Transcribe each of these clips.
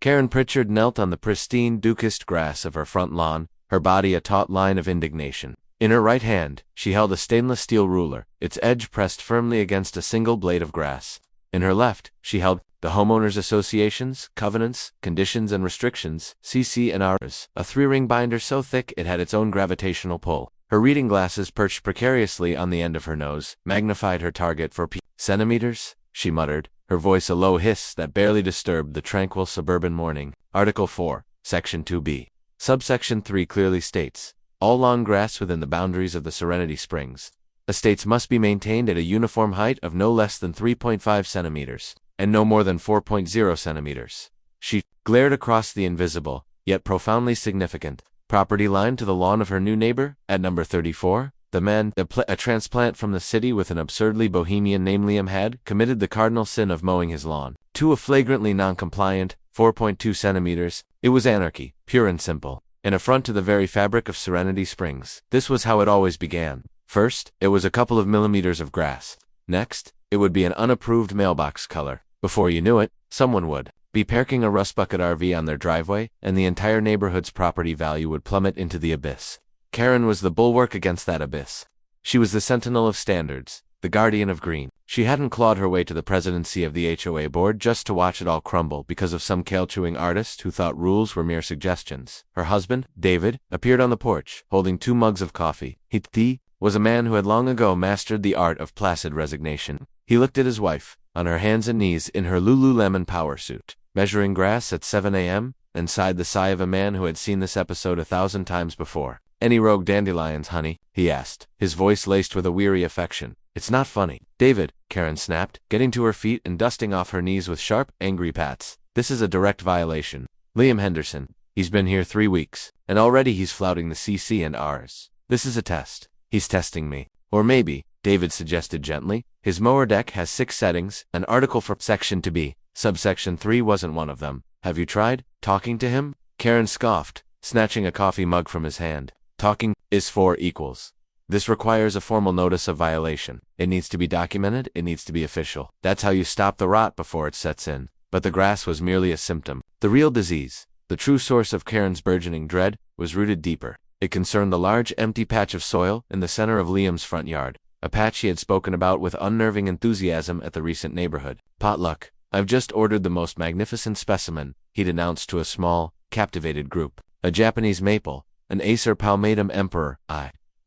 Karen Pritchard knelt on the pristine, dew-kissed grass of her front lawn, her body a taut line of indignation. In her right hand, she held a stainless steel ruler, its edge pressed firmly against a single blade of grass. In her left, she held the Homeowners Associations, Covenants, Conditions and Restrictions, CC&Rs, a three-ring binder so thick it had its own gravitational pull. Her reading glasses perched precariously on the end of her nose, magnified her target for centimeters, she muttered, her voice a low hiss that barely disturbed the tranquil suburban morning. Article 4, Section 2b. Subsection 3 clearly states, all long grass within the boundaries of the Serenity Springs estates must be maintained at a uniform height of no less than 3.5 centimeters, and no more than 4.0 centimeters. She glared across the invisible, yet profoundly significant, property line to the lawn of her new neighbor, at number 34. The man, a transplant from the city with an absurdly bohemian name Liam had committed the cardinal sin of mowing his lawn. To a flagrantly non-compliant, 4.2 centimeters, it was anarchy, pure and simple, an affront to the very fabric of Serenity Springs. This was how it always began. First, it was a couple of millimeters of grass. Next, it would be an unapproved mailbox color. Before you knew it, someone would be parking a rust bucket RV on their driveway, and the entire neighborhood's property value would plummet into the abyss. Karen was the bulwark against that abyss. She was the sentinel of standards, the guardian of green. She hadn't clawed her way to the presidency of the HOA board just to watch it all crumble because of some kale-chewing artist who thought rules were mere suggestions. Her husband, David, appeared on the porch, holding 2 mugs of coffee. He was a man who had long ago mastered the art of placid resignation. He looked at his wife, on her hands and knees in her Lululemon power suit, measuring grass at 7 a.m., and sighed the sigh of a man who had seen this episode 1,000 times before. Any rogue dandelions, honey? He asked, his voice laced with a weary affection. It's not funny. David, Karen snapped, getting to her feet and dusting off her knees with sharp, angry pats. This is a direct violation. Liam Henderson, he's been here 3 weeks, and already he's flouting the CC&Rs. This is a test. He's testing me. Or maybe, David suggested gently, his mower deck has 6 settings, an article for Section 2b. Subsection 3 wasn't one of them. Have you tried talking to him? Karen scoffed, snatching a coffee mug from his hand. Talking is 4 equals. This requires a formal notice of violation. It needs to be documented, it needs to be official. That's how you stop the rot before it sets in. But the grass was merely a symptom. The real disease, the true source of Karen's burgeoning dread, was rooted deeper. It concerned the large, empty patch of soil in the center of Liam's front yard, a patch he had spoken about with unnerving enthusiasm at the recent neighborhood potluck. I've just ordered the most magnificent specimen, he'd announced to a small, captivated group. A Japanese maple, an Acer palmatum emperor.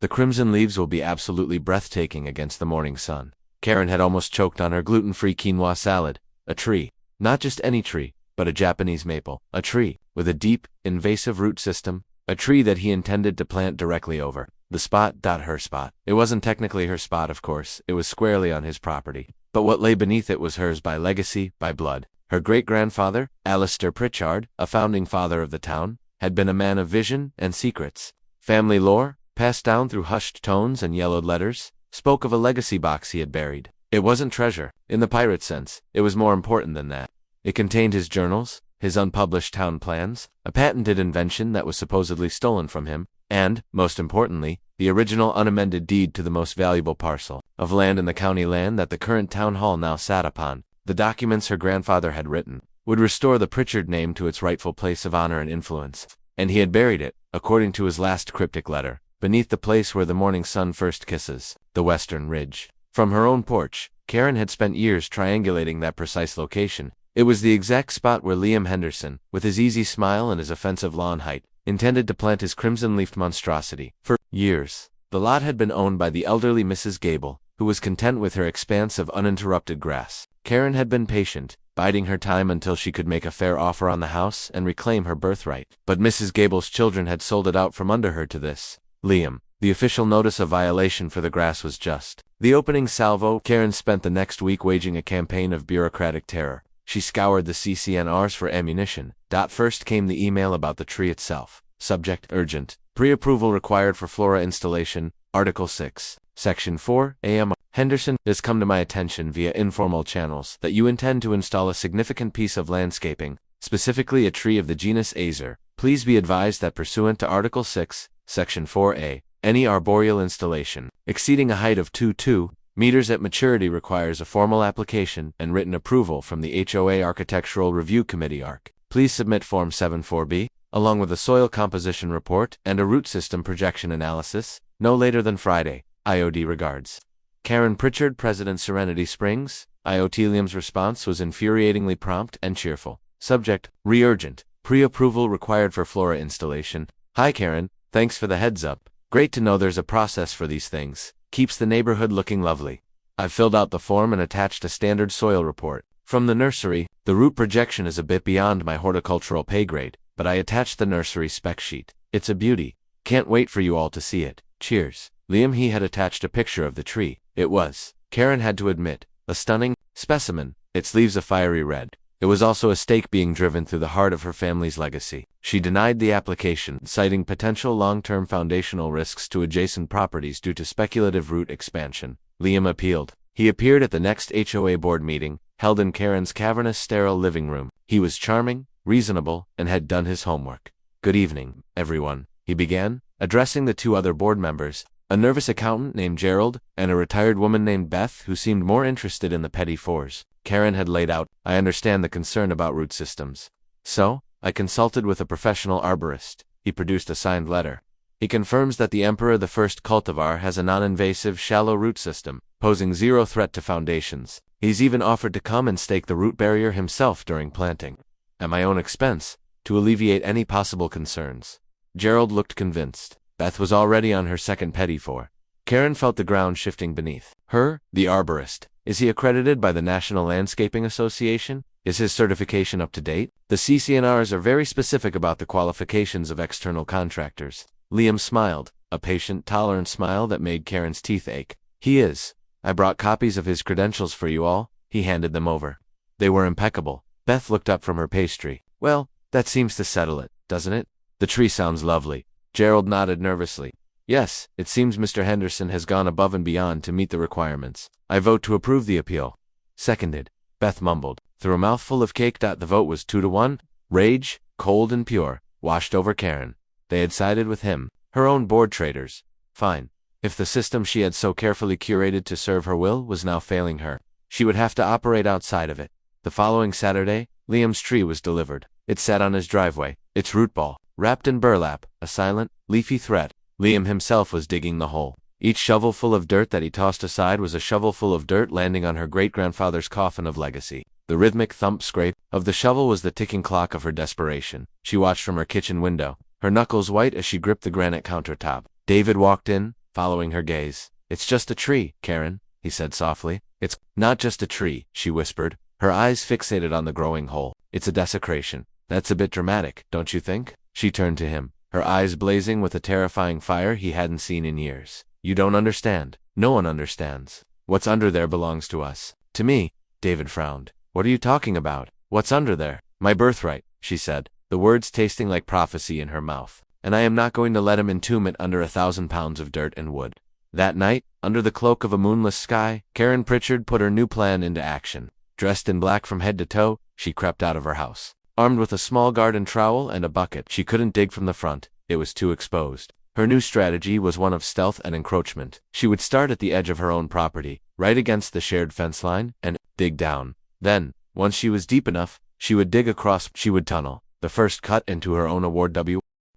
The crimson leaves will be absolutely breathtaking against the morning sun. Karen had almost choked on her gluten-free quinoa salad. A tree. Not just any tree, but a Japanese maple. A tree with a deep, invasive root system. A tree that he intended to plant directly over the spot. Her spot. It wasn't technically her spot, of course. It was squarely on his property. But what lay beneath it was hers by legacy, by blood. Her great-grandfather, Alistair Pritchard, a founding father of the town, had been a man of vision and secrets. Family lore, passed down through hushed tones and yellowed letters, spoke of a legacy box he had buried. It wasn't treasure, in the pirate sense. It was more important than that. It contained his journals, his unpublished town plans, a patented invention that was supposedly stolen from him, and, most importantly, the original unamended deed to the most valuable parcel of land in the county land that the current town hall now sat upon. The documents her grandfather had written would restore the Pritchard name to its rightful place of honor and influence, and he had buried it, according to his last cryptic letter, beneath the place where the morning sun first kisses, the western ridge. From her own porch, Karen had spent years triangulating that precise location. It was the exact spot where Liam Henderson, with his easy smile and his offensive lawn height, intended to plant his crimson-leafed monstrosity. For years, the lot had been owned by the elderly Mrs. Gable, who was content with her expanse of uninterrupted grass. Karen had been patient, biding her time until she could make a fair offer on the house and reclaim her birthright. But Mrs. Gable's children had sold it out from under her to this Liam. The official notice of violation for the grass was just the opening salvo. Karen spent the next week waging a campaign of bureaucratic terror. She scoured the CC&Rs for ammunition. First came the email about the tree itself. Subject: urgent. Pre-approval required for flora installation. Article 6, Section 4, AM. Henderson, it has come to my attention via informal channels that you intend to install a significant piece of landscaping, specifically a tree of the genus Acer. Please be advised that pursuant to Article 6, Section 4A, any arboreal installation exceeding a height of 2.2 meters at maturity requires a formal application and written approval from the HOA Architectural Review Committee (ARC). Please submit Form 74B, along with a soil composition report and a root system projection analysis, no later than Friday. IOD regards. Karen Pritchard, President, Serenity Springs. Liam's response was infuriatingly prompt and cheerful. Subject: re-urgent. Pre-approval required for Flora installation. Hi Karen, thanks for the heads up. Great to know there's a process for these things. Keeps the neighborhood looking lovely. I've filled out the form and attached a standard soil report. From the nursery, the root projection is a bit beyond my horticultural pay grade, but I attached the nursery spec sheet. It's a beauty. Can't wait for you all to see it. Cheers. Liam. He had attached a picture of the tree. It was, Karen had to admit, a stunning specimen, its leaves a fiery red. It was also a stake being driven through the heart of her family's legacy. She denied the application, citing potential long-term foundational risks to adjacent properties due to speculative root expansion. Liam appealed. He appeared at the next HOA board meeting, held in Karen's cavernous, sterile living room. He was charming, reasonable, and had done his homework. Good evening, everyone, he began, addressing the two other board members, a nervous accountant named Gerald, and a retired woman named Beth who seemed more interested in the petty fours. Karen had laid out, I understand the concern about root systems. So, I consulted with a professional arborist. He produced a signed letter. He confirms that the Emperor the First cultivar has a non-invasive, shallow root system, posing zero threat to foundations. He's even offered to come and stake the root barrier himself during planting, at my own expense, to alleviate any possible concerns. Gerald looked convinced. Beth was already on her second petty four. Karen felt the ground shifting beneath her. The arborist. Is he accredited by the National Landscaping Association? Is his certification up to date? The CCNRs are very specific about the qualifications of external contractors. Liam smiled, a patient, tolerant smile that made Karen's teeth ache. He is. I brought copies of his credentials for you all. He handed them over. They were impeccable. Beth looked up from her pastry. Well, that seems to settle it, doesn't it? The tree sounds lovely. Gerald nodded nervously. Yes, it seems Mr. Henderson has gone above and beyond to meet the requirements. I vote to approve the appeal. Seconded. Beth mumbled. Through a mouthful of cake. The vote was 2-1. Rage, cold and pure, washed over Karen. They had sided with him, her own board traders. Fine. If the system she had so carefully curated to serve her will was now failing her, she would have to operate outside of it. The following Saturday, Liam's tree was delivered. It sat on his driveway, its root ball wrapped in burlap, a silent, leafy threat. Liam himself was digging the hole. Each shovelful of dirt that he tossed aside was a shovelful of dirt landing on her great-grandfather's coffin of legacy. The rhythmic thump-scrape of the shovel was the ticking clock of her desperation. She watched from her kitchen window, her knuckles white as she gripped the granite countertop. David walked in, following her gaze. It's just a tree, Karen, he said softly. It's not just a tree, she whispered, her eyes fixated on the growing hole. It's a desecration. That's a bit dramatic, don't you think? She turned to him, her eyes blazing with a terrifying fire he hadn't seen in years. You don't understand. No one understands. What's under there belongs to us. To me. David frowned. What are you talking about? What's under there? My birthright, she said, the words tasting like prophecy in her mouth. And I am not going to let him entomb it under 1,000 pounds of dirt and wood. That night, under the cloak of a moonless sky, Karen Pritchard put her new plan into action. Dressed in black from head to toe, she crept out of her house. Armed with a small garden trowel and a bucket, she couldn't dig from the front. It was too exposed. Her new strategy was one of stealth and encroachment. She would start at the edge of her own property, right against the shared fence line, and dig down. Then, once she was deep enough, she would dig across. She would tunnel. The first cut into her own award.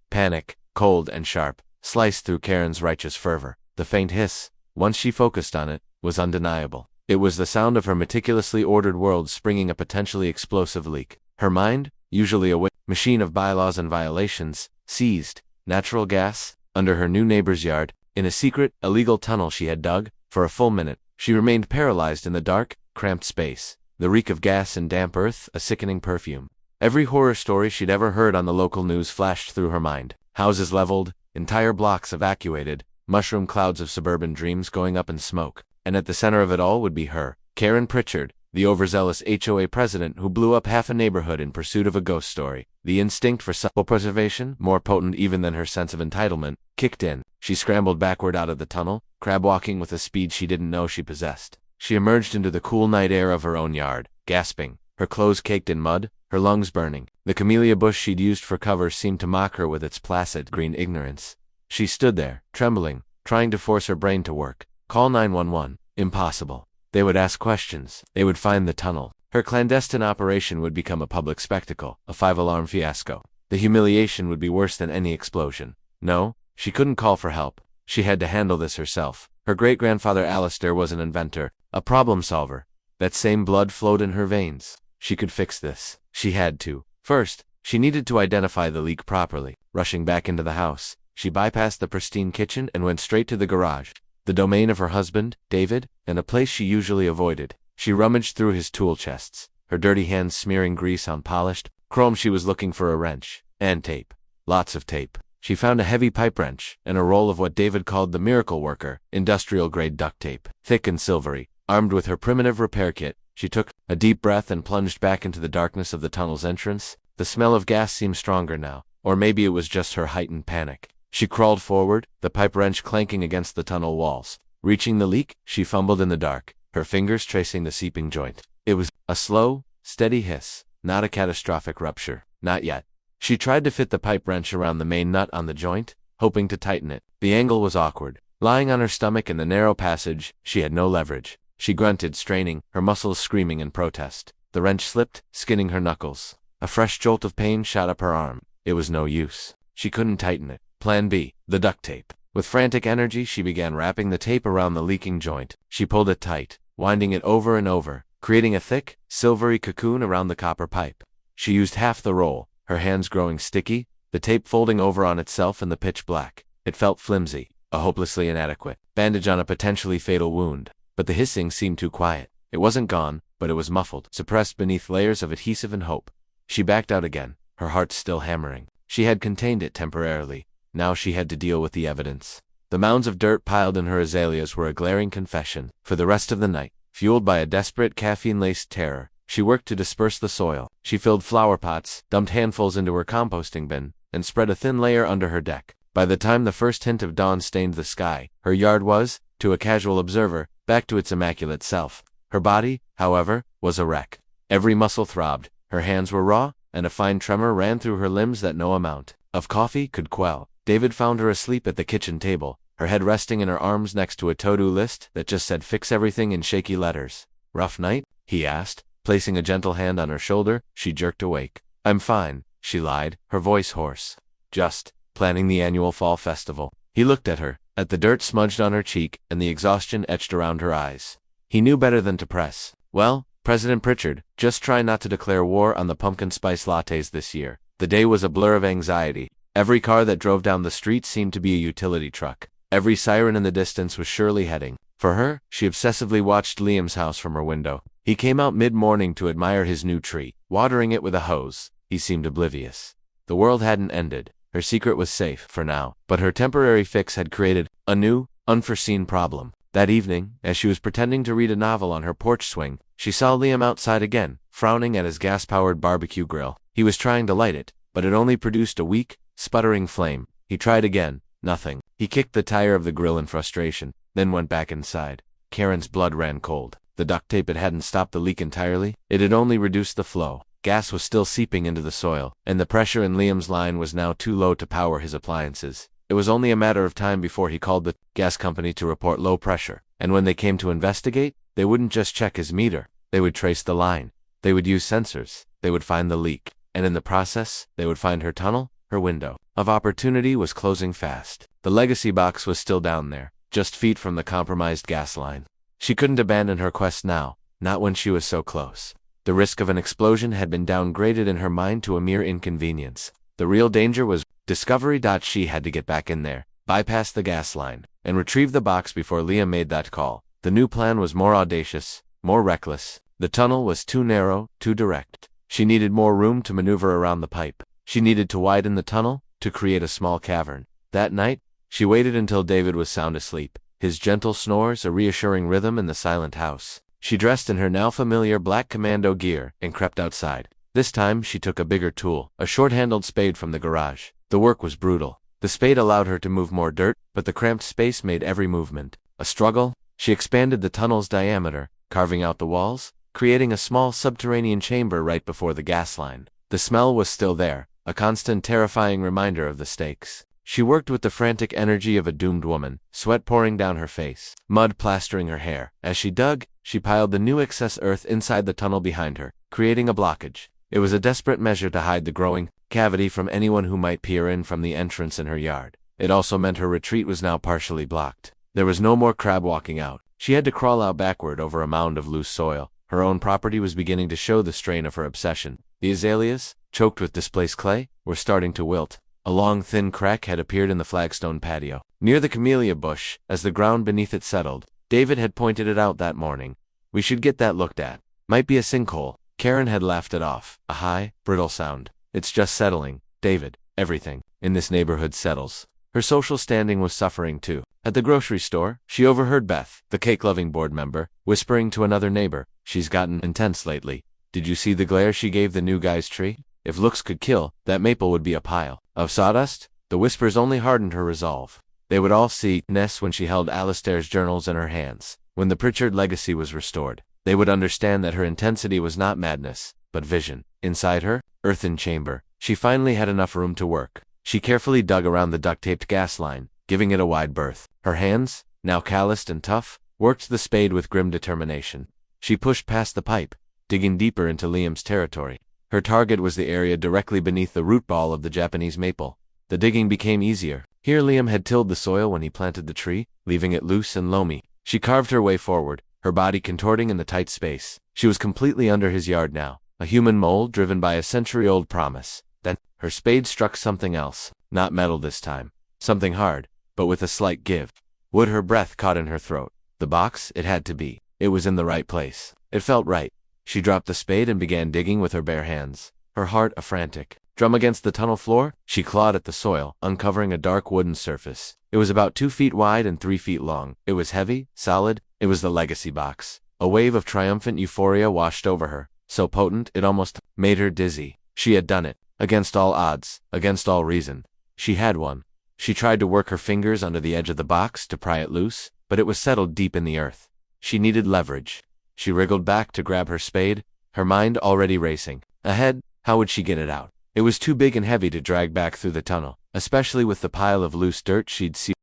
Panic, cold and sharp, sliced through Karen's righteous fervor. The faint hiss, once she focused on it, was undeniable. It was the sound of her meticulously ordered world springing a potentially explosive leak. Her mind, usually a machine of bylaws and violations, seized natural gas under her new neighbor's yard. In a secret, illegal tunnel she had dug. For a full minute, she remained paralyzed in the dark, cramped space. The reek of gas and damp earth, a sickening perfume. Every horror story she'd ever heard on the local news flashed through her mind. Houses leveled, entire blocks evacuated, mushroom clouds of suburban dreams going up in smoke. And at the center of it all would be her, Karen Pritchard, the overzealous HOA president who blew up half a neighborhood in pursuit of a ghost story. The instinct for self-preservation, more potent even than her sense of entitlement, kicked in. She scrambled backward out of the tunnel, crab-walking with a speed she didn't know she possessed. She emerged into the cool night air of her own yard, gasping, her clothes caked in mud, her lungs burning. The camellia bush she'd used for cover seemed to mock her with its placid green ignorance. She stood there, trembling, trying to force her brain to work. Call 911. Impossible. They would ask questions. They would find the tunnel. Her clandestine operation would become a public spectacle, a five-alarm fiasco. The humiliation would be worse than any explosion. No, she couldn't call for help. She had to handle this herself. Her great-grandfather Alistair was an inventor, a problem solver. That same blood flowed in her veins. She could fix this. She had to. First, she needed to identify the leak properly. Rushing back into the house, she bypassed the pristine kitchen and went straight to the garage, the domain of her husband, David, and a place she usually avoided. She rummaged through his tool chests, her dirty hands smearing grease on polished chrome. She was looking for a wrench and tape. Lots of tape. She found a heavy pipe wrench and a roll of what David called the miracle worker, industrial-grade duct tape, thick and silvery. Armed with her primitive repair kit, she took a deep breath and plunged back into the darkness of the tunnel's entrance. The smell of gas seemed stronger now, or maybe it was just her heightened panic. She crawled forward, the pipe wrench clanking against the tunnel walls. Reaching the leak, she fumbled in the dark, her fingers tracing the seeping joint. It was a slow, steady hiss, not a catastrophic rupture. Not yet. She tried to fit the pipe wrench around the main nut on the joint, hoping to tighten it. The angle was awkward. Lying on her stomach in the narrow passage, she had no leverage. She grunted, straining, her muscles screaming in protest. The wrench slipped, skinning her knuckles. A fresh jolt of pain shot up her arm. It was no use. She couldn't tighten it. Plan B, the duct tape. With frantic energy, she began wrapping the tape around the leaking joint. She pulled it tight, winding it over and over, creating a thick, silvery cocoon around the copper pipe. She used half the roll, her hands growing sticky, the tape folding over on itself in the pitch black. It felt flimsy, a hopelessly inadequate bandage on a potentially fatal wound. But the hissing seemed too quiet. It wasn't gone, but it was muffled, suppressed beneath layers of adhesive and hope. She backed out again, her heart still hammering. She had contained it temporarily. Now she had to deal with the evidence. The mounds of dirt piled in her azaleas were a glaring confession. For the rest of the night, fueled by a desperate caffeine-laced terror, she worked to disperse the soil. She filled flower pots, dumped handfuls into her composting bin, and spread a thin layer under her deck. By the time the first hint of dawn stained the sky, her yard was, to a casual observer, back to its immaculate self. Her body, however, was a wreck. Every muscle throbbed, her hands were raw, and a fine tremor ran through her limbs that no amount of coffee could quell. David found her asleep at the kitchen table, her head resting in her arms next to a to-do list that just said fix everything in shaky letters. Rough night? He asked, placing a gentle hand on her shoulder. She jerked awake. I'm fine, she lied, her voice hoarse. Just planning the annual fall festival. He looked at her, at the dirt smudged on her cheek and the exhaustion etched around her eyes. He knew better than to press. Well, President Pritchard, just try not to declare war on the pumpkin spice lattes this year. The day was a blur of anxiety. Every car that drove down the street seemed to be a utility truck. Every siren in the distance was surely heading for her. She obsessively watched Liam's house from her window. He came out mid-morning to admire his new tree, watering it with a hose. He seemed oblivious. The world hadn't ended. Her secret was safe, for now, but her temporary fix had created a new, unforeseen problem. That evening, as she was pretending to read a novel on her porch swing, she saw Liam outside again, frowning at his gas-powered barbecue grill. He was trying to light it, but it only produced a weak, sputtering flame. He tried again. Nothing. He kicked the tire of the grill in frustration, then went back inside. Karen's blood ran cold. The duct tape, it hadn't stopped the leak entirely. It had only reduced the flow. Gas was still seeping into the soil, and the pressure in Liam's line was now too low to power his appliances. It was only a matter of time before he called the gas company to report low pressure, and when they came to investigate, they wouldn't just check his meter. They would trace the line. They would use sensors. They would find the leak, and in the process, they would find her tunnel. Her window of opportunity was closing fast. The legacy box was still down there, just feet from the compromised gas line. She couldn't abandon her quest now, not when she was so close. The risk of an explosion had been downgraded in her mind to a mere inconvenience. The real danger was discovery. She had to get back in there, bypass the gas line, and retrieve the box before Liam made that call. The new plan was more audacious, more reckless. The tunnel was too narrow, too direct. She needed more room to maneuver around the pipe. She needed to widen the tunnel, to create a small cavern. That night, she waited until David was sound asleep, his gentle snores a reassuring rhythm in the silent house. She dressed in her now familiar black commando gear and crept outside. This time she took a bigger tool, a short-handled spade from the garage. The work was brutal. The spade allowed her to move more dirt, but the cramped space made every movement a struggle. She expanded the tunnel's diameter, carving out the walls, creating a small subterranean chamber right before the gas line. The smell was still there, a constant terrifying reminder of the stakes. She worked with the frantic energy of a doomed woman, sweat pouring down her face, mud plastering her hair. As she dug, she piled the new excess earth inside the tunnel behind her, creating a blockage. It was a desperate measure to hide the growing cavity from anyone who might peer in from the entrance in her yard. It also meant her retreat was now partially blocked. There was no more crab walking out. She had to crawl out backward over a mound of loose soil. Her own property was beginning to show the strain of her obsession. The azaleas, choked with displaced clay, were starting to wilt. A long, thin crack had appeared in the flagstone patio. Near the camellia bush, as the ground beneath it settled, David had pointed it out that morning. "We should get that looked at. Might be a sinkhole." Karen had laughed it off. A high, brittle sound. "It's just settling, David. Everything in this neighborhood settles." Her social standing was suffering too. At the grocery store, she overheard Beth, the cake-loving board member, whispering to another neighbor, "She's gotten intense lately. Did you see the glare she gave the new guy's tree? If looks could kill, that maple would be a pile of sawdust." The whispers only hardened her resolve. They would all see Ness when she held Alistair's journals in her hands. When the Pritchard legacy was restored, they would understand that her intensity was not madness, but vision. Inside her earthen chamber, she finally had enough room to work. She carefully dug around the duct-taped gas line, giving it a wide berth. Her hands, now calloused and tough, worked the spade with grim determination. She pushed past the pipe, digging deeper into Liam's territory. Her target was the area directly beneath the root ball of the Japanese maple. The digging became easier. Here Liam had tilled the soil when he planted the tree, leaving it loose and loamy. She carved her way forward, her body contorting in the tight space. She was completely under his yard now, a human mole driven by a century-old promise. Then, her spade struck something else, not metal this time. Something hard, but with a slight give. Wood. Her breath caught in her throat. The box, it had to be. It was in the right place. It felt right. She dropped the spade and began digging with her bare hands, her heart a frantic drum against the tunnel floor. She clawed at the soil, uncovering a dark wooden surface. It was about 2 feet wide and 3 feet long. It was heavy, solid. It was the legacy box. A wave of triumphant euphoria washed over her, so potent it almost made her dizzy. She had done it. Against all odds, against all reason. She had won. She tried to work her fingers under the edge of the box to pry it loose, but it was settled deep in the earth. She needed leverage. She wriggled back to grab her spade, her mind already racing. Ahead, how would she get it out? It was too big and heavy to drag back through the tunnel, especially with the pile of loose dirt she'd seen.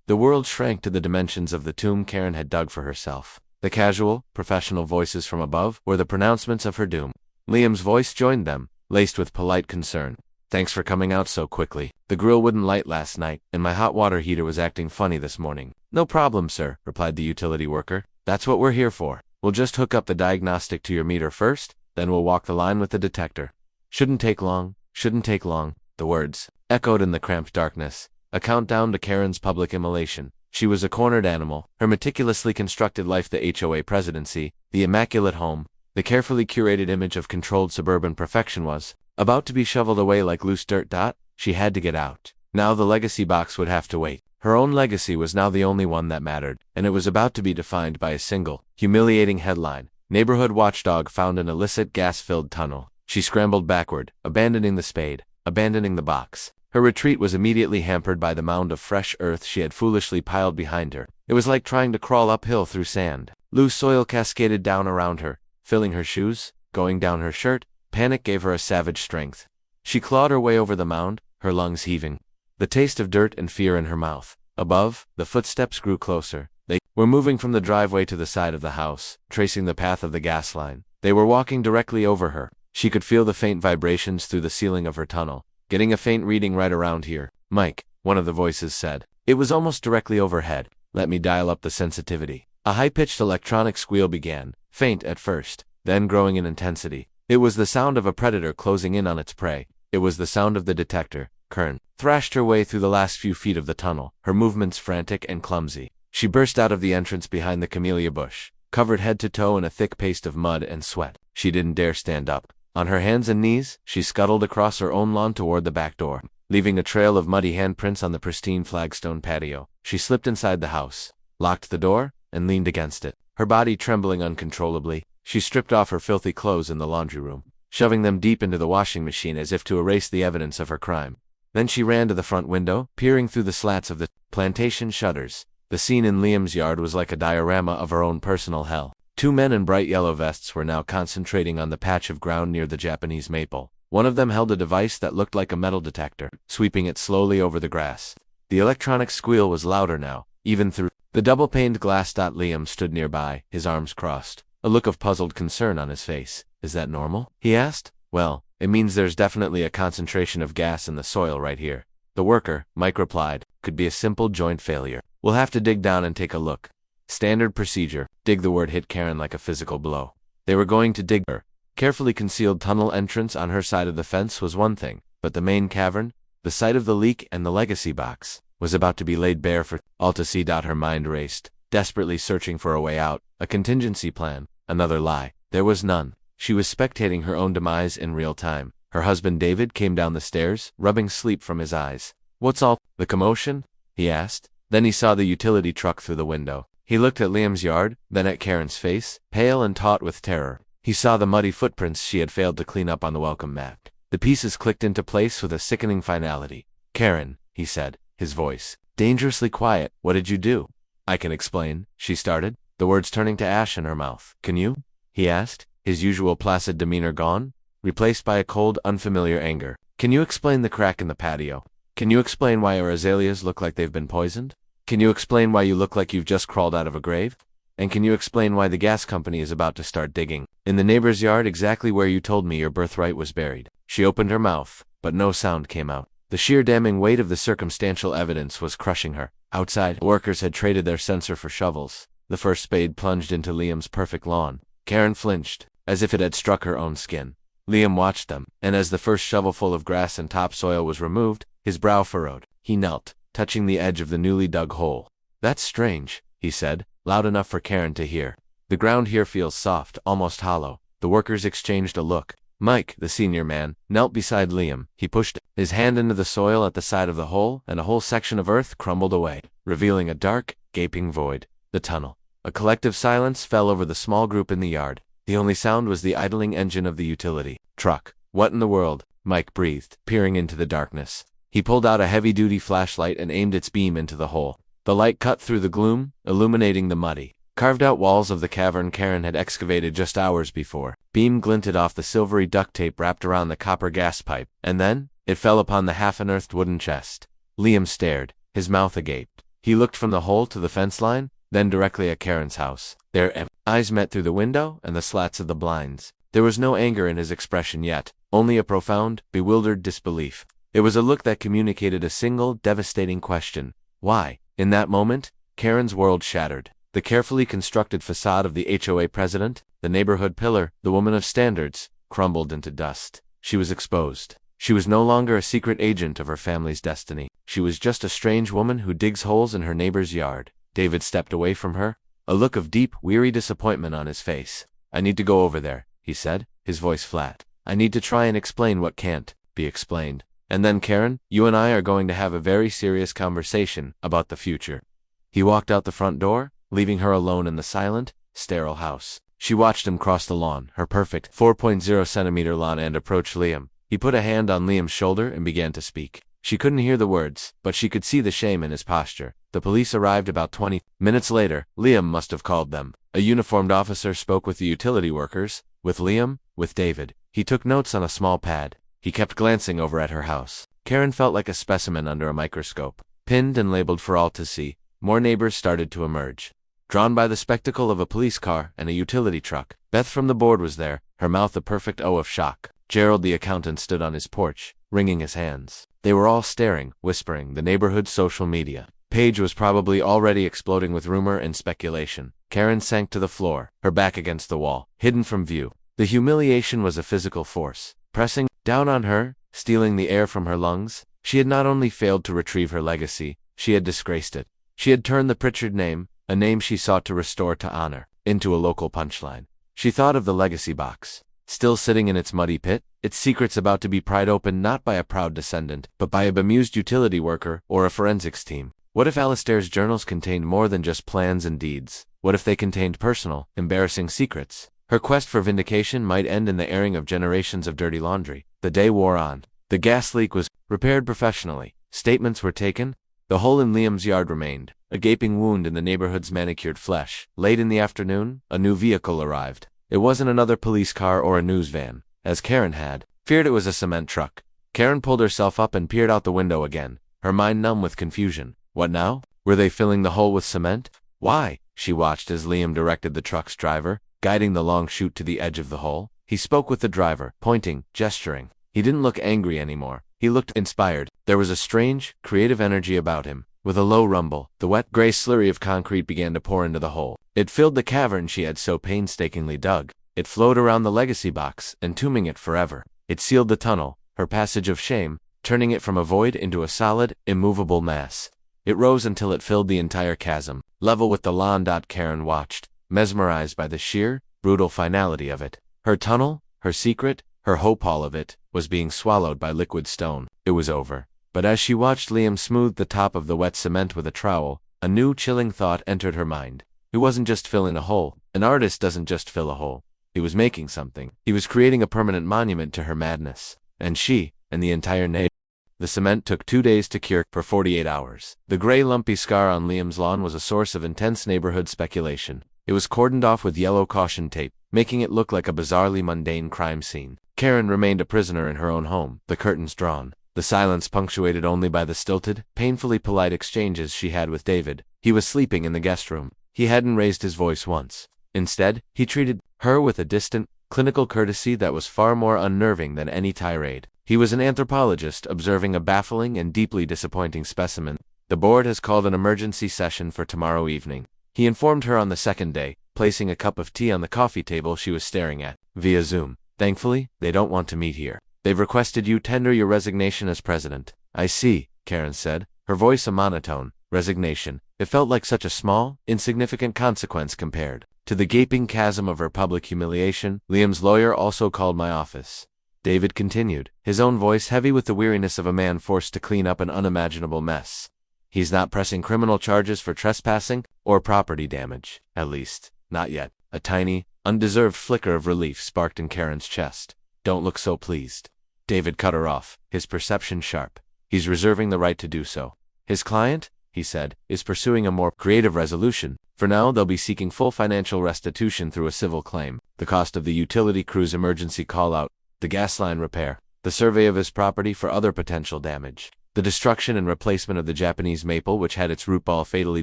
The world shrank to the dimensions of the tomb Karen had dug for herself. The casual, professional voices from above were the pronouncements of her doom. Liam's voice joined them, laced with polite concern. "Thanks for coming out so quickly. The grill wouldn't light last night, and my hot water heater was acting funny this morning." "No problem, sir," replied the utility worker. "That's what we're here for. We'll just hook up the diagnostic to your meter first, then we'll walk the line with the detector. Shouldn't take long, shouldn't take long." The words echoed in the cramped darkness, a countdown to Karen's public immolation. She was a cornered animal, her meticulously constructed life the HOA presidency, the immaculate home, the carefully curated image of controlled suburban perfection was about to be shoveled away like loose dirt. She had to get out. Now the legacy box would have to wait. Her own legacy was now the only one that mattered, and it was about to be defined by a single, humiliating headline. Neighborhood watchdog found an illicit gas-filled tunnel. She scrambled backward, abandoning the spade, abandoning the box. Her retreat was immediately hampered by the mound of fresh earth she had foolishly piled behind her. It was like trying to crawl uphill through sand. Loose soil cascaded down around her, filling her shoes, going down her shirt. Panic gave her a savage strength. She clawed her way over the mound, her lungs heaving, the taste of dirt and fear in her mouth. Above, the footsteps grew closer. They were moving from the driveway to the side of the house, tracing the path of the gas line. They were walking directly over her. She could feel the faint vibrations through the ceiling of her tunnel. "Getting a faint reading right around here, Mike," one of the voices said. It was almost directly overhead. "Let me dial up the sensitivity." A high-pitched electronic squeal began, faint at first, then growing in intensity. It was the sound of a predator closing in on its prey. It was the sound of the detector. Kern thrashed her way through the last few feet of the tunnel, her movements frantic and clumsy. She burst out of the entrance behind the camellia bush, covered head to toe in a thick paste of mud and sweat. She didn't dare stand up. On her hands and knees, she scuttled across her own lawn toward the back door, leaving a trail of muddy handprints on the pristine flagstone patio. She slipped inside the house, locked the door, and leaned against it, her body trembling uncontrollably. She stripped off her filthy clothes in the laundry room, shoving them deep into the washing machine as if to erase the evidence of her crime. Then she ran to the front window, peering through the slats of the plantation shutters. The scene in Liam's yard was like a diorama of her own personal hell. 2 men in bright yellow vests were now concentrating on the patch of ground near the Japanese maple. One of them held a device that looked like a metal detector, sweeping it slowly over the grass. The electronic squeal was louder now, even through the double-paned glass. Liam stood nearby, his arms crossed, a look of puzzled concern on his face. Is that normal? He asked. Well, it means there's definitely a concentration of gas in the soil right here. The worker, Mike replied, could be a simple joint failure. We'll have to dig down and take a look. Standard procedure. Dig. The word hit Karen like a physical blow. They were going to dig her carefully concealed tunnel entrance on her side of the fence was one thing, but the main cavern, the site of the leak and the legacy box, was about to be laid bare for all to see. Her mind raced, desperately searching for a way out, a contingency plan. Another lie. There was none. She was spectating her own demise in real time. Her husband David came down the stairs, rubbing sleep from his eyes. What's all the commotion? He asked. Then he saw the utility truck through the window. He looked at Liam's yard, then at Karen's face, pale and taut with terror. He saw the muddy footprints she had failed to clean up on the welcome mat. The pieces clicked into place with a sickening finality. Karen, he said, his voice dangerously quiet. What did you do? I can explain, she started, the words turning to ash in her mouth. Can you? He asked, his usual placid demeanor gone, replaced by a cold, unfamiliar anger. Can you explain the crack in the patio? Can you explain why our azaleas look like they've been poisoned? Can you explain why you look like you've just crawled out of a grave? And can you explain why the gas company is about to start digging in the neighbor's yard exactly where you told me your birthright was buried? She opened her mouth, but no sound came out. The sheer damning weight of the circumstantial evidence was crushing her. Outside, workers had traded their censer for shovels. The first spade plunged into Liam's perfect lawn. Karen flinched, as if it had struck her own skin. Liam watched them, and as the first shovelful of grass and topsoil was removed, his brow furrowed. He knelt, touching the edge of the newly dug hole. That's strange, he said, loud enough for Karen to hear. The ground here feels soft, almost hollow. The workers exchanged a look. Mike, the senior man, knelt beside Liam. He pushed his hand into the soil at the side of the hole, and a whole section of earth crumbled away, revealing a dark, gaping void. The tunnel. A collective silence fell over the small group in the yard. The only sound was the idling engine of the utility truck. What in the world? Mike breathed, peering into the darkness. He pulled out a heavy-duty flashlight and aimed its beam into the hole. The light cut through the gloom, illuminating the muddy, carved-out walls of the cavern Karen had excavated just hours before. Beam glinted off the silvery duct tape wrapped around the copper gas pipe, and then it fell upon the half-unearthed wooden chest. Liam stared, his mouth agape. He looked from the hole to the fence line, then directly at Karen's house. Their eyes met through the window and the slats of the blinds. There was no anger in his expression yet, only a profound, bewildered disbelief. It was a look that communicated a single, devastating question. Why? In that moment, Karen's world shattered. The carefully constructed facade of the HOA president, the neighborhood pillar, the woman of standards, crumbled into dust. She was exposed. She was no longer a secret agent of her family's destiny. She was just a strange woman who digs holes in her neighbor's yard. David stepped away from her, a look of deep, weary disappointment on his face. I need to go over there, he said, his voice flat. I need to try and explain what can't be explained. And then Karen, you and I are going to have a very serious conversation about the future. He walked out the front door, leaving her alone in the silent, sterile house. She watched him cross the lawn, her perfect 4.0-centimeter lawn, and approach Liam. He put a hand on Liam's shoulder and began to speak. She couldn't hear the words, but she could see the shame in his posture. The police arrived about 20 minutes later. Liam must have called them. A uniformed officer spoke with the utility workers, with Liam, with David. He took notes on a small pad. He kept glancing over at her house. Karen felt like a specimen under a microscope. Pinned and labeled for all to see, more neighbors started to emerge. Drawn by the spectacle of a police car and a utility truck, Beth from the board was there, her mouth a perfect O of shock. Gerald the accountant stood on his porch, wringing his hands. They were all staring, whispering, the neighborhood's social media page was probably already exploding with rumor and speculation. Karen sank to the floor, her back against the wall, hidden from view. The humiliation was a physical force, pressing down on her, stealing the air from her lungs. She had not only failed to retrieve her legacy, she had disgraced it. She had turned the Pritchard name, a name she sought to restore to honor, into a local punchline. She thought of the legacy box, still sitting in its muddy pit, its secrets about to be pried open not by a proud descendant, but by a bemused utility worker or a forensics team. What if Alistair's journals contained more than just plans and deeds? What if they contained personal, embarrassing secrets? Her quest for vindication might end in the airing of generations of dirty laundry. The day wore on. The gas leak was repaired professionally. Statements were taken. The hole in Liam's yard remained, a gaping wound in the neighborhood's manicured flesh. Late in the afternoon, a new vehicle arrived. It wasn't another police car or a news van, as Karen had feared it was a cement truck. Karen pulled herself up and peered out the window again, her mind numb with confusion. What now? Were they filling the hole with cement? Why? She watched as Liam directed the truck's driver, guiding the long chute to the edge of the hole. He spoke with the driver, pointing, gesturing. He didn't look angry anymore. He looked inspired. There was a strange, creative energy about him. With a low rumble, the wet, gray slurry of concrete began to pour into the hole. It filled the cavern she had so painstakingly dug. It flowed around the legacy box, entombing it forever. It sealed the tunnel, her passage of shame, turning it from a void into a solid, immovable mass. It rose until it filled the entire chasm, level with the lawn. Karen watched, mesmerized by the sheer, brutal finality of it. Her tunnel, her secret, her hope, all of it, was being swallowed by liquid stone. It was over. But as she watched Liam smooth the top of the wet cement with a trowel, a new chilling thought entered her mind. He wasn't just filling a hole. An artist doesn't just fill a hole. He was making something. He was creating a permanent monument to her madness. And she, and the entire neighborhood. The cement took 2 days to cure, for 48 hours. The gray lumpy scar on Liam's lawn was a source of intense neighborhood speculation. It was cordoned off with yellow caution tape, making it look like a bizarrely mundane crime scene. Karen remained a prisoner in her own home, the curtains drawn. The silence punctuated only by the stilted, painfully polite exchanges she had with David. He was sleeping in the guest room. He hadn't raised his voice once. Instead, he treated her with a distant, clinical courtesy that was far more unnerving than any tirade. He was an anthropologist observing a baffling and deeply disappointing specimen. The board has called an emergency session for tomorrow evening. He informed her on the second day, placing a cup of tea on the coffee table she was staring at, via Zoom. Thankfully, they don't want to meet here. They've requested you tender your resignation as president. I see, Karen said, her voice a monotone. Resignation. It felt like such a small, insignificant consequence compared to the gaping chasm of her public humiliation. Liam's lawyer also called my office. David continued, his own voice heavy with the weariness of a man forced to clean up an unimaginable mess. He's not pressing criminal charges for trespassing or property damage. At least, not yet. A tiny, undeserved flicker of relief sparked in Karen's chest. Don't look so pleased. David cut her off, his perception sharp. He's reserving the right to do so. His client, he said, is pursuing a more creative resolution. For now, they'll be seeking full financial restitution through a civil claim. The cost of the utility crew's emergency call-out, the gas line repair, the survey of his property for other potential damage, the destruction and replacement of the Japanese maple which had its root ball fatally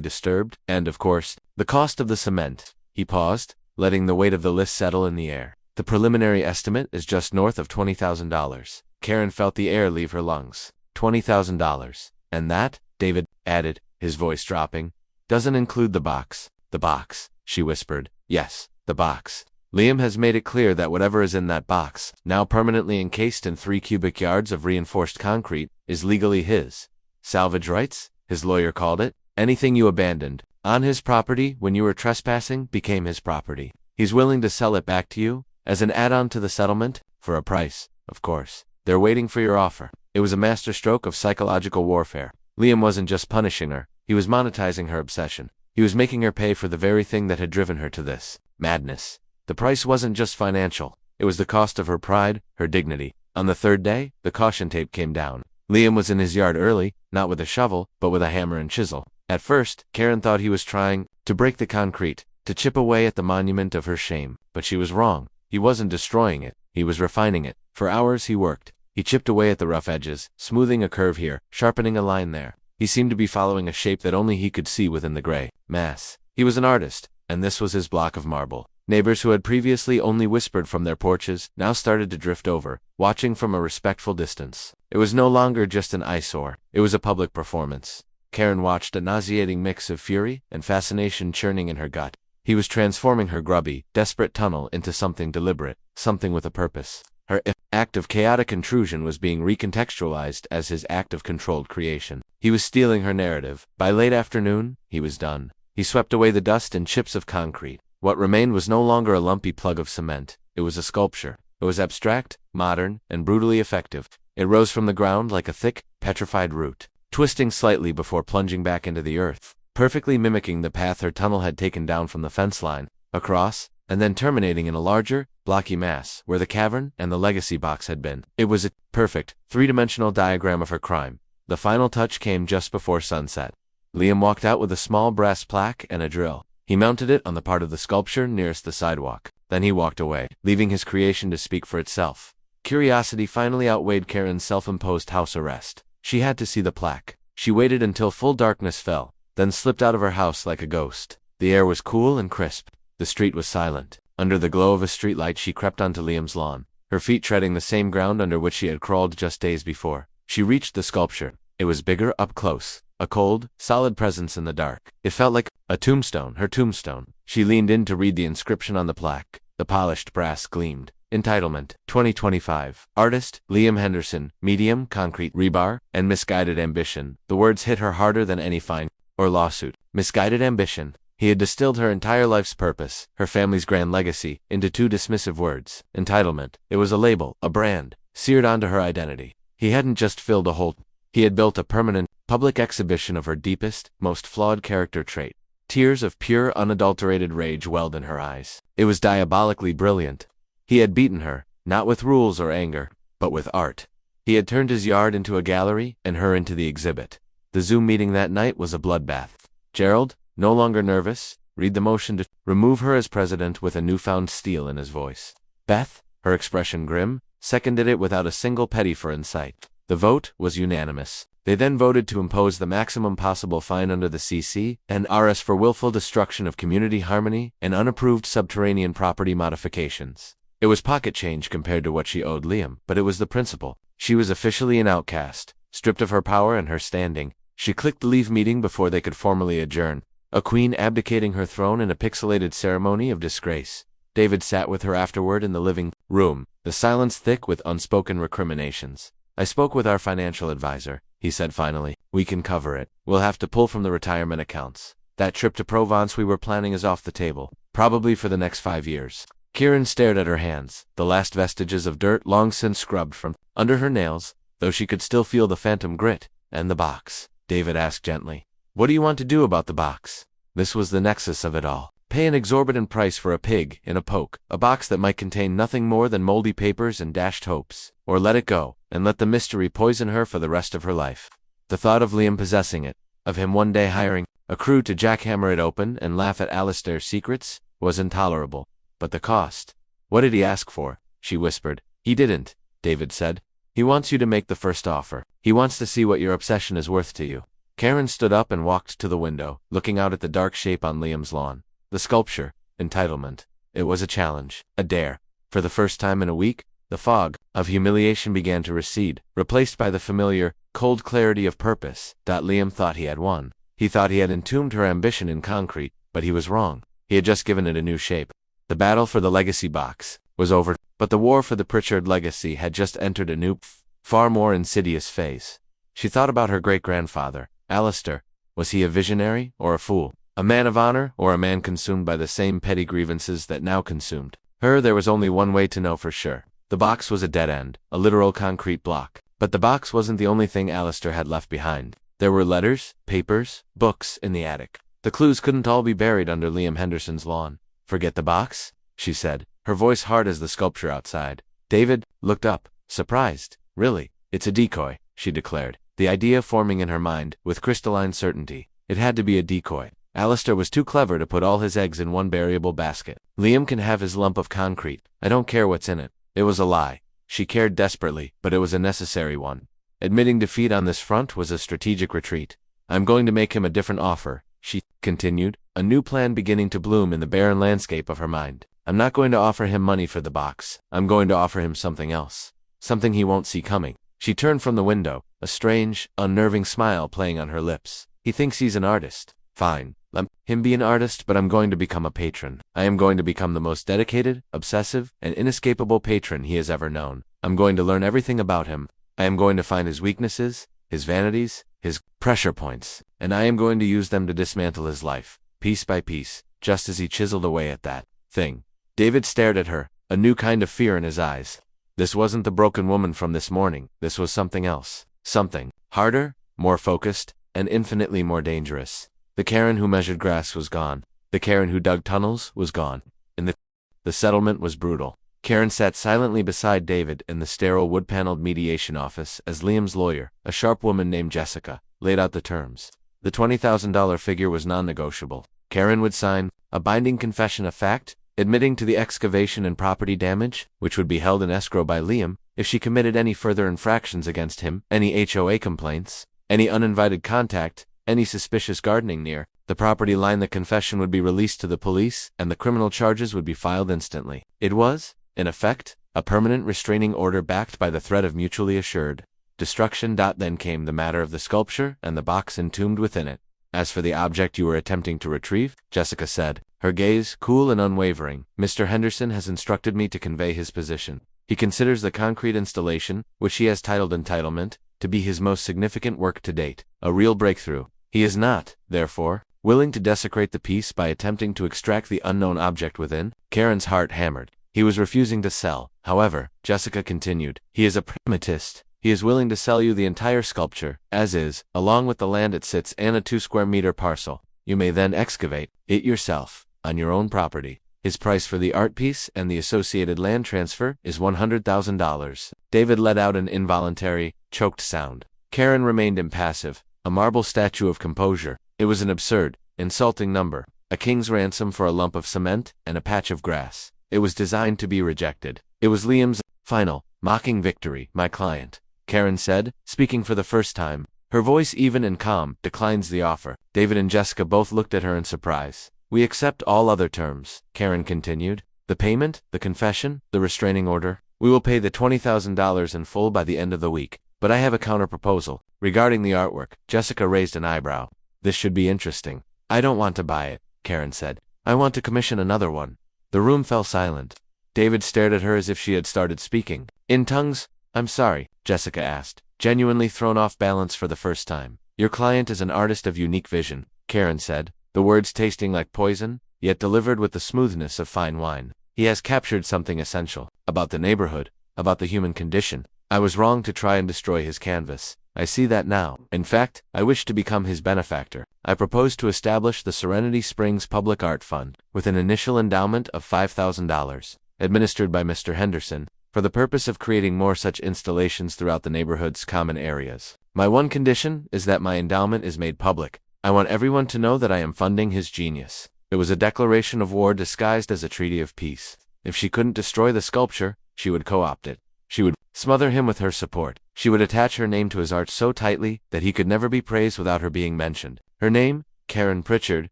disturbed, and, of course, the cost of the cement. He paused, letting the weight of the list settle in the air. The preliminary estimate is just north of $20,000. Karen felt the air leave her lungs. $20,000. And that, David added, his voice dropping, doesn't include the box. The box, she whispered. Yes, the box. Liam has made it clear that whatever is in that box, now permanently encased in 3 cubic yards of reinforced concrete, is legally his. Salvage rights, his lawyer called it. Anything you abandoned on his property when you were trespassing became his property. He's willing to sell it back to you, as an add-on to the settlement, for a price, of course. They're waiting for your offer. It was a masterstroke of psychological warfare. Liam wasn't just punishing her, he was monetizing her obsession. He was making her pay for the very thing that had driven her to this madness. The price wasn't just financial. It was the cost of her pride, her dignity. On the third day, the caution tape came down. Liam was in his yard early, not with a shovel, but with a hammer and chisel. At first, Karen thought he was trying to break the concrete, to chip away at the monument of her shame. But she was wrong. He wasn't destroying it. He was refining it. For hours he worked. He chipped away at the rough edges, smoothing a curve here, sharpening a line there. He seemed to be following a shape that only he could see within the gray mass. He was an artist, and this was his block of marble. Neighbors who had previously only whispered from their porches now started to drift over, watching from a respectful distance. It was no longer just an eyesore. It was a public performance. Karen watched a nauseating mix of fury and fascination churning in her gut. He was transforming her grubby, desperate tunnel into something deliberate, something with a purpose. Her act of chaotic intrusion was being recontextualized as his act of controlled creation. He was stealing her narrative. By late afternoon, he was done. He swept away the dust and chips of concrete. What remained was no longer a lumpy plug of cement. It was a sculpture. It was abstract, modern, and brutally effective. It rose from the ground like a thick, petrified root, twisting slightly before plunging back into the earth, perfectly mimicking the path her tunnel had taken down from the fence line, across, and then terminating in a larger, blocky mass where the cavern and the legacy box had been. It was a perfect, three-dimensional diagram of her crime. The final touch came just before sunset. Liam walked out with a small brass plaque and a drill. He mounted it on the part of the sculpture nearest the sidewalk. Then he walked away, leaving his creation to speak for itself. Curiosity finally outweighed Karen's self-imposed house arrest. She had to see the plaque. She waited until full darkness fell, then slipped out of her house like a ghost. The air was cool and crisp. The street was silent. Under the glow of a streetlight, she crept onto Liam's lawn, her feet treading the same ground under which she had crawled just days before. She reached the sculpture. It was bigger up close, a cold, solid presence in the dark. It felt like a tombstone, her tombstone. She leaned in to read the inscription on the plaque. The polished brass gleamed. Entitlement, 2025. Artist, Liam Henderson. Medium, concrete rebar, and misguided ambition. The words hit her harder than any fine or lawsuit. Misguided ambition. He had distilled her entire life's purpose, her family's grand legacy, into two dismissive words. Entitlement. It was a label, a brand, seared onto her identity. He hadn't just filled a hole. He had built a permanent, public exhibition of her deepest, most flawed character trait. Tears of pure, unadulterated rage welled in her eyes. It was diabolically brilliant. He had beaten her, not with rules or anger, but with art. He had turned his yard into a gallery, and her into the exhibit. The Zoom meeting that night was a bloodbath. Gerald, no longer nervous, read the motion to remove her as president with a newfound steel in his voice. Beth, her expression grim, seconded it without a single petty in sight. The vote was unanimous. They then voted to impose the maximum possible fine under the CC and RS for willful destruction of community harmony and unapproved subterranean property modifications. It was pocket change compared to what she owed Liam, but it was the principle. She was officially an outcast, stripped of her power and her standing. She clicked the leave meeting before they could formally adjourn, a queen abdicating her throne in a pixelated ceremony of disgrace. David sat with her afterward in the living room, the silence thick with unspoken recriminations. I spoke with our financial advisor, he said finally. We can cover it. We'll have to pull from the retirement accounts. That trip to Provence we were planning is off the table, probably for the next 5 years. Kieran stared at her hands, the last vestiges of dirt long since scrubbed from under her nails, though she could still feel the phantom grit. And the box? David asked gently. What do you want to do about the box? This was the nexus of it all. Pay an exorbitant price for a pig in a poke, a box that might contain nothing more than moldy papers and dashed hopes, or let it go, and let the mystery poison her for the rest of her life. The thought of Liam possessing it, of him one day hiring a crew to jackhammer it open and laugh at Alistair's secrets, was intolerable. But the cost? What did he ask for? She whispered. He didn't, David said. He wants you to make the first offer. He wants to see what your obsession is worth to you. Karen stood up and walked to the window, looking out at the dark shape on Liam's lawn. The sculpture, Entitlement. It was a challenge, a dare. For the first time in a week, the fog of humiliation began to recede, replaced by the familiar, cold clarity of purpose. Liam thought he had won. He thought he had entombed her ambition in concrete, but he was wrong. He had just given it a new shape. The battle for the legacy box was over, but the war for the Pritchard legacy had just entered a new, far more insidious phase. She thought about her great-grandfather, Alistair. Was he a visionary or a fool? A man of honor or a man consumed by the same petty grievances that now consumed her? There was only one way to know for sure. The box was a dead end, a literal concrete block. But the box wasn't the only thing Alistair had left behind. There were letters, papers, books in the attic. The clues couldn't all be buried under Liam Henderson's lawn. Forget the box? She said, her voice hard as the sculpture outside. David looked up, surprised. Really? It's a decoy, she declared, the idea forming in her mind with crystalline certainty. It had to be a decoy. Alistair was too clever to put all his eggs in one buriable basket. Liam can have his lump of concrete. I don't care what's in it. It was a lie. She cared desperately, but it was a necessary one. Admitting defeat on this front was a strategic retreat. I'm going to make him a different offer, she continued, a new plan beginning to bloom in the barren landscape of her mind. I'm not going to offer him money for the box. I'm going to offer him something else. Something he won't see coming. She turned from the window, a strange, unnerving smile playing on her lips. He thinks he's an artist. Fine. Let him be an artist, but I'm going to become a patron. I am going to become the most dedicated, obsessive, and inescapable patron he has ever known. I'm going to learn everything about him. I am going to find his weaknesses, his vanities, his pressure points, and I am going to use them to dismantle his life, piece by piece, just as he chiseled away at that thing. David stared at her, a new kind of fear in his eyes. This wasn't the broken woman from this morning. This was something else. Something harder, more focused, and infinitely more dangerous. The Karen who measured grass was gone. The Karen who dug tunnels was gone. And the settlement was brutal. Karen sat silently beside David in the sterile wood-paneled mediation office as Liam's lawyer, a sharp woman named Jessica, laid out the terms. The $20,000 figure was non-negotiable. Karen would sign a binding confession of fact, admitting to the excavation and property damage, which would be held in escrow by Liam, If she committed any further infractions against him, any HOA complaints, any uninvited contact, any suspicious gardening near the property line, the confession would be released to the police, and the criminal charges would be filed instantly. It was, in effect, a permanent restraining order backed by the threat of mutually assured destruction. Then came the matter of the sculpture and the box entombed within it. As for the object you were attempting to retrieve, Jessica said, her gaze cool and unwavering, Mr. Henderson has instructed me to convey his position. He considers the concrete installation, which he has titled Entitlement, to be his most significant work to date, a real breakthrough. He is not, therefore, willing to desecrate the piece by attempting to extract the unknown object within. Karen's heart hammered. He was refusing to sell. However, Jessica continued, he is a pragmatist. He is willing to sell you the entire sculpture, as is, along with the land it sits in, a 2-square-meter parcel. You may then excavate it yourself, on your own property. His price for the art piece and the associated land transfer is $100,000. David let out an involuntary, choked sound. Karen remained impassive, a marble statue of composure. It was an absurd, insulting number, a king's ransom for a lump of cement and a patch of grass. It was designed to be rejected. It was Liam's final, mocking victory. My client, Karen said, speaking for the first time, her voice even and calm, declines the offer. David and Jessica both looked at her in surprise. We accept all other terms, Karen continued. The payment, the confession, the restraining order. We will pay the $20,000 in full by the end of the week. But I have a counter-proposal. Regarding the artwork, Jessica raised an eyebrow. This should be interesting. I don't want to buy it, Karen said. I want to commission another one. The room fell silent. David stared at her as if she had started speaking in tongues. I'm sorry, Jessica asked, genuinely thrown off balance for the first time. Your client is an artist of unique vision, Karen said, the words tasting like poison, yet delivered with the smoothness of fine wine. He has captured something essential, about the neighborhood, about the human condition. I was wrong to try and destroy his canvas. I see that now. In fact, I wish to become his benefactor. I propose to establish the Serenity Springs Public Art Fund, with an initial endowment of $5,000, administered by Mr. Henderson, for the purpose of creating more such installations throughout the neighborhood's common areas. My one condition is that my endowment is made public. I want everyone to know that I am funding his genius. It was a declaration of war disguised as a treaty of peace. If she couldn't destroy the sculpture, she would co-opt it. She would smother him with her support. She would attach her name to his art so tightly that he could never be praised without her being mentioned. Her name, Karen Pritchard,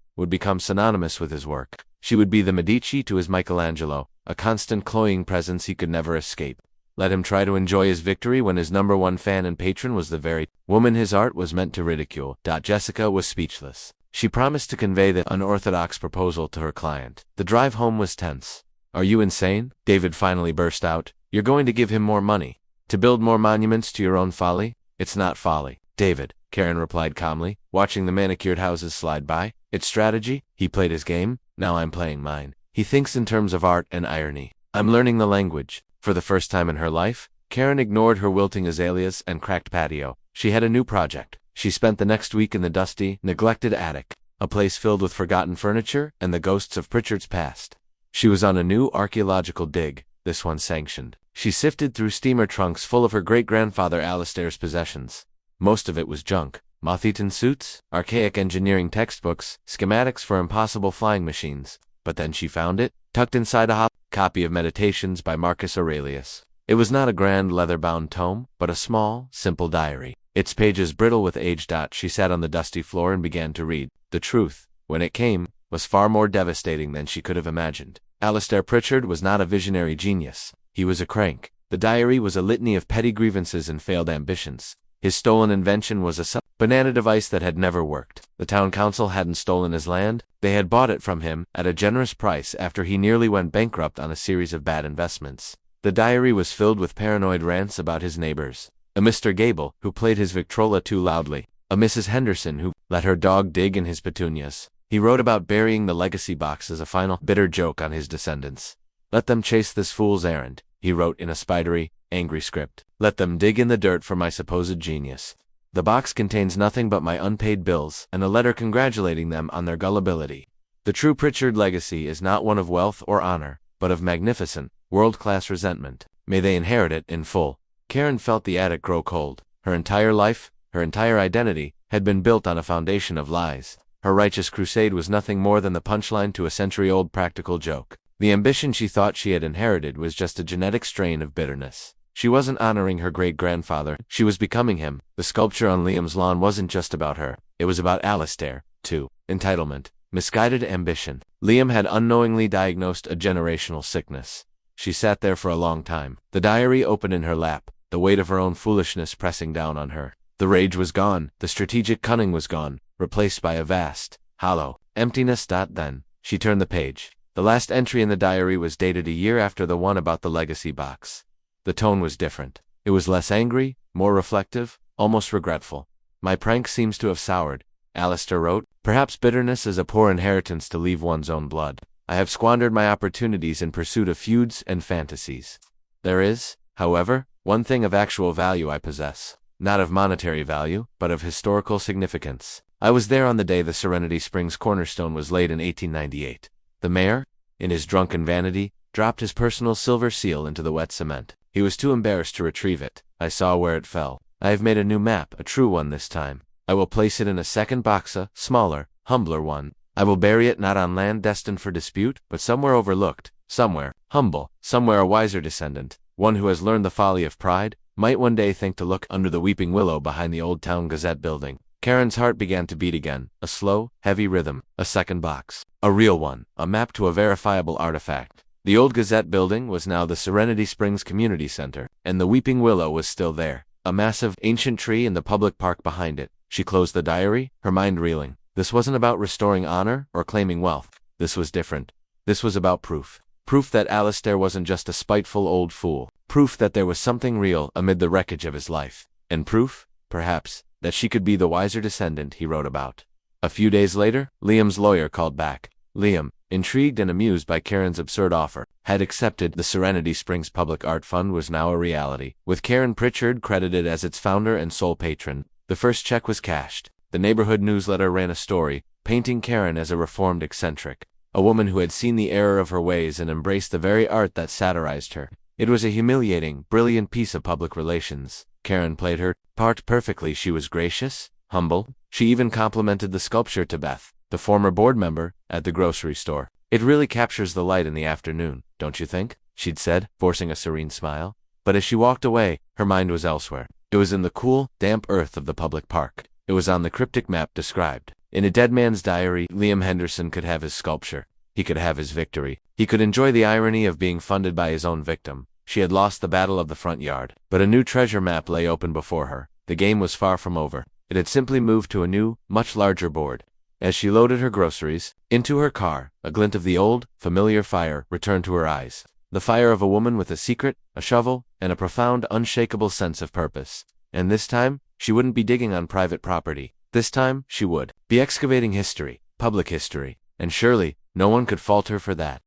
would become synonymous with his work. She would be the Medici to his Michelangelo, a constant cloying presence he could never escape. Let him try to enjoy his victory when his #1 fan and patron was the very woman his art was meant to ridicule. Jessica was speechless. She promised to convey the unorthodox proposal to her client. The drive home was tense. Are you insane? David finally burst out. You're going to give him more money? To build more monuments to your own folly? It's not folly, David, Karen replied calmly, watching the manicured houses slide by. It's strategy. He played his game. Now I'm playing mine. He thinks in terms of art and irony. I'm learning the language. For the first time in her life, Karen ignored her wilting azaleas and cracked patio. She had a new project. She spent the next week in the dusty, neglected attic, a place filled with forgotten furniture and the ghosts of Pritchard's past. She was on a new archaeological dig, this one sanctioned. She sifted through steamer trunks full of her great-grandfather Alistair's possessions. Most of it was junk. Moth-eaten suits, archaic engineering textbooks, schematics for impossible flying machines. But then she found it, tucked inside a copy of Meditations by Marcus Aurelius. It was not a grand leather-bound tome, but a small, simple diary. Its pages brittle with age. She sat on the dusty floor and began to read. The truth, when it came, was far more devastating than she could have imagined. Alistair Pritchard was not a visionary genius. He was a crank. The diary was a litany of petty grievances and failed ambitions. His stolen invention was a banana device that had never worked. The town council hadn't stolen his land. They had bought it from him at a generous price after he nearly went bankrupt on a series of bad investments. The diary was filled with paranoid rants about his neighbors. A Mr. Gable, who played his Victrola too loudly. A Mrs. Henderson, who let her dog dig in his petunias. He wrote about burying the legacy box as a final, bitter joke on his descendants. Let them chase this fool's errand, he wrote in a spidery, angry script. Let them dig in the dirt for my supposed genius. The box contains nothing but my unpaid bills and a letter congratulating them on their gullibility. The true Pritchard legacy is not one of wealth or honor, but of magnificent, world-class resentment. May they inherit it in full. Karen felt the attic grow cold. Her entire life, her entire identity, had been built on a foundation of lies. Her righteous crusade was nothing more than the punchline to a century-old practical joke. The ambition she thought she had inherited was just a genetic strain of bitterness. She wasn't honoring her great-grandfather, she was becoming him. The sculpture on Liam's lawn wasn't just about her. It was about Alistair, too. Entitlement. Misguided ambition. Liam had unknowingly diagnosed a generational sickness. She sat there for a long time, the diary open in her lap, the weight of her own foolishness pressing down on her. The rage was gone, the strategic cunning was gone, replaced by a vast, hollow emptiness. Then, she turned the page. The last entry in the diary was dated a year after the one about the legacy box. The tone was different. It was less angry, more reflective, almost regretful. My prank seems to have soured, Alistair wrote. Perhaps bitterness is a poor inheritance to leave one's own blood. I have squandered my opportunities in pursuit of feuds and fantasies. There is, however, one thing of actual value I possess. Not of monetary value, but of historical significance. I was there on the day the Serenity Springs cornerstone was laid in 1898. The mayor, in his drunken vanity, dropped his personal silver seal into the wet cement. He was too embarrassed to retrieve it. I saw where it fell. I have made a new map, a true one this time. I will place it in a second box, a smaller, humbler one. I will bury it not on land destined for dispute, but somewhere overlooked, somewhere humble, somewhere a wiser descendant, one who has learned the folly of pride, might one day think to look under the weeping willow behind the Old Town Gazette building. Karen's heart began to beat again, a slow, heavy rhythm. A second box. A real one, a map to a verifiable artifact. The old Gazette building was now the Serenity Springs Community Center, and the weeping willow was still there, a massive, ancient tree in the public park behind it. She closed the diary, her mind reeling. This wasn't about restoring honor or claiming wealth. This was different. This was about proof. Proof that Alistair wasn't just a spiteful old fool. Proof that there was something real amid the wreckage of his life. And proof, perhaps, that she could be the wiser descendant he wrote about. A few days later, Liam's lawyer called back. Liam, intrigued and amused by Karen's absurd offer, had accepted. The Serenity Springs Public Art Fund was now a reality, with Karen Pritchard credited as its founder and sole patron. The first check was cashed. The neighborhood newsletter ran a story, painting Karen as a reformed eccentric, a woman who had seen the error of her ways and embraced the very art that satirized her. It was a humiliating, brilliant piece of public relations. Karen played her part perfectly. She was gracious, humble. She even complimented the sculpture to Beth, the former board member, at the grocery store. It really captures the light in the afternoon, don't you think? She'd said, forcing a serene smile. But as she walked away, her mind was elsewhere. It was in the cool, damp earth of the public park. It was on the cryptic map described. In a dead man's diary, Liam Henderson could have his sculpture. He could have his victory. He could enjoy the irony of being funded by his own victim. She had lost the battle of the front yard, but a new treasure map lay open before her. The game was far from over. It had simply moved to a new, much larger board. As she loaded her groceries into her car, a glint of the old, familiar fire returned to her eyes. The fire of a woman with a secret, a shovel, and a profound, unshakable sense of purpose. And this time, she wouldn't be digging on private property. This time, she would be excavating history, public history, and surely, no one could fault her for that.